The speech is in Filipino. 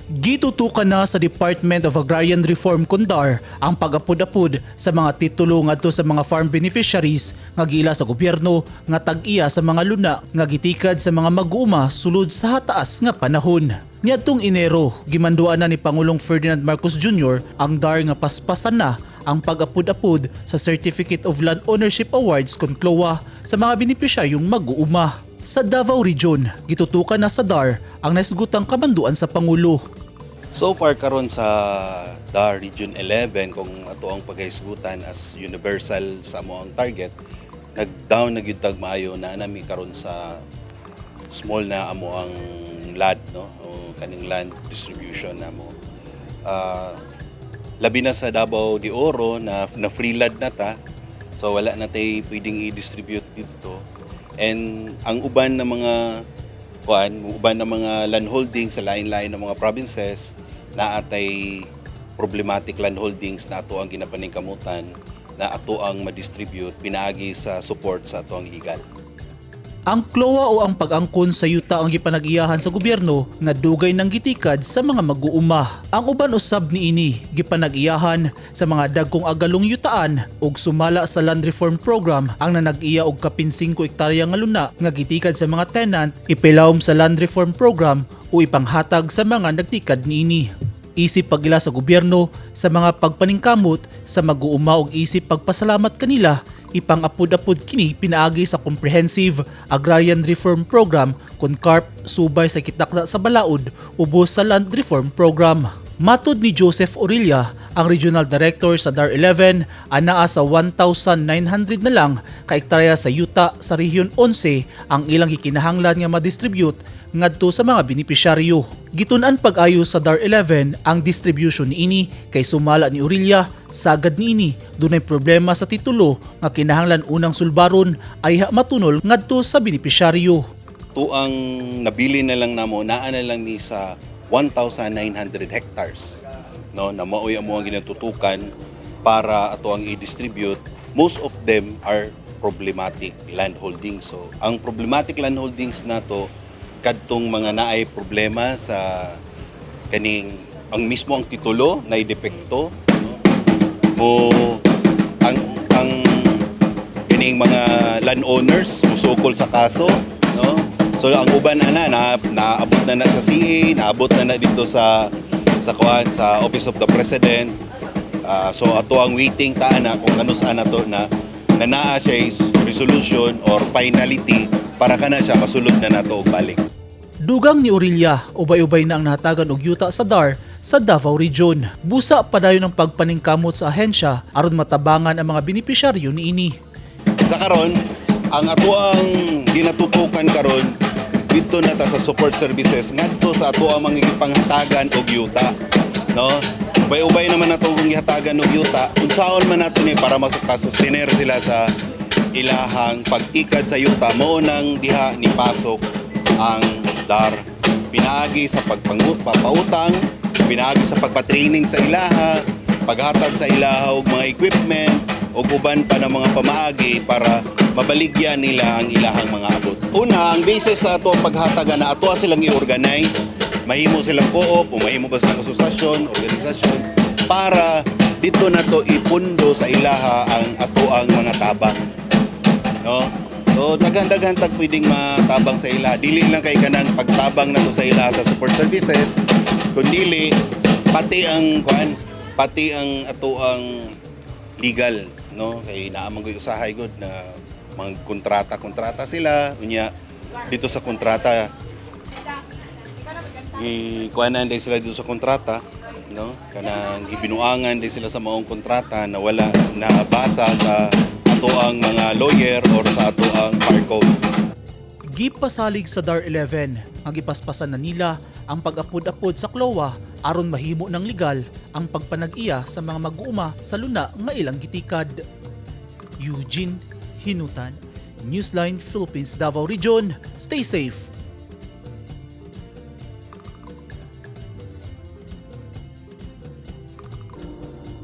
Gitutukan na sa Department of Agrarian Reform Kundar ang pag-apod-apod sa mga titulo ngadto sa mga farm beneficiaries nga giila sa gobyerno nga tag-iya sa mga luna nga gitikad sa mga mag-uuma sulod sa hataas nga panahon. Niadtong Enero, gimanduan na ni Pangulong Ferdinand Marcos Jr. ang DAR nga paspasan na ang pag-apod-apod sa Certificate of Land Ownership Awards (CONCLOA) sa mga benepisyaryong mag-uuma. Sa Davao Region, gitutukan na sa DAR ang nasgutang kamanduan sa Pangulo. So far karon sa DAR Region 11 kung ato ang paghisgutan as universal sa amo ang target, nag-down na gyud tag maayo na nami karon sa small na amo ang land, no, o kaning land distribution namo. Labi na sa Davao de Oro na free land na ta, so wala na tay pwedeng i-distribute dito. And ang uban na mga land holdings sa lain-lain ng mga provinces na atay problematic land holdings na ato ang ginapaningkamutan na ato ang ma-distribute pinaagi sa support sa ato ang legal. Ang CLOA o ang pag-angkon sa yuta ang gipanag-iyahan sa gobyerno nga dugay ng gitikad sa mga mag-uuma. Ang uban usab niini gipanag-iyahan sa mga dagkong agalong yutaan ug sumala sa land reform program ang nanag-iya og kapin 5 hektarya nga luna nga gitikad sa mga tenant ipilawom sa land reform program o ipanghatag sa mga nagtikad niini. Isip pagila sa gobyerno sa mga pagpaningkamot sa mag-uuma ug isip pagpasalamat kanila ipang-apod-apod kini pinaagi sa Comprehensive Agrarian Reform Program (CONCARP) subay sa kitakda sa balaod ubos sa Land Reform Program. Matud ni Joseph Orilla, ang Regional Director sa DAR 11, anaa sa 1,900 na lang ka hektarya sa yuta sa Rehiyon 11 ang ilang gikinahanglan nga ma-distribute ngadto sa mga benepisyaryo. Gitun-an pag-ayo sa DAR 11 ang distribution niini kay sumala ni Orilla sagad niini dunay problema sa titulo nga kinahanglan unang sulbaron ay matunol ngadto sa benepisyaryo. Tuang nabili na lang namo naa na lang ni sa 1,900 hectares, no, na maoy amo ang ginatutukan para ato ang i-distribute. Most of them are problematic land holdings. So ang problematic land holdings nato kadtong mga naay problema sa kaning ang mismo ang titulo na depekto, no? O ang kaning mga landowners musukol sa kaso, no? So ang uban naabot na sa CA, naabot na dito sa Office of the President. So ato ang waiting ta na kung ano saan nato na naa siya resolution or finality para kana siya masulod na nato og balik. Dugang ni Orilla, ubay-ubay na ang nahatagan og yuta sa DAR sa Davao Region. Busa padayon ang pagpaningkamot sa ahensya aron matabangan ang mga benepisyaryo niini. Sa karon, ang ato ang ginatutukan karon dito na ta sa support services ngadto sa ato ang mga gipanghatagan og yuta, no? Ubay-ubay naman nato kung gihatagan og yuta unsaon man nato ni para makasustener sila sa ilahang pagtikad sa yuta mao nang diha ni pasok ang DAR pinaagi sa pagpautang, pinaagi sa pagpatraining sa ilaha, paghatag sa ilaha og mga equipment o uban pa ng mga pamaagi para mabaligyan nila ang ilahang mga abot. Una, ang basis sa ato ang paghatagan na ato silang i-organize, mahimo silang co-op o mahimo ba silang asosasyon, organisasyon para dito na to ipundo sa ilaha ang ato ang mga tabang. No? So daghan-daghan tag pwedeng matabang sa ilaha. Dili lang kay kanang pagtabang nato sa ilaha sa support services, kundi pati ang ato ang legal, no, kay naa man gyud usahay gud na mga kontrata sila unya dito sa kontrata kuanan din sila dito sa kontrata, no, kanang ibinuangan din sila sa maong kontrata na wala nabasa sa ato ang mga lawyer or sa ato ang par code. Gipasalig sa DAR 11 ang gipaspasan na nila ang pag-apod-apod sa CLOA aron mahimo ng legal ang pagpanag-iya sa mga mag-uuma sa luna nga ilang gitikad. Eugene Hinutan, Newsline Philippines, Davao Region. Stay safe.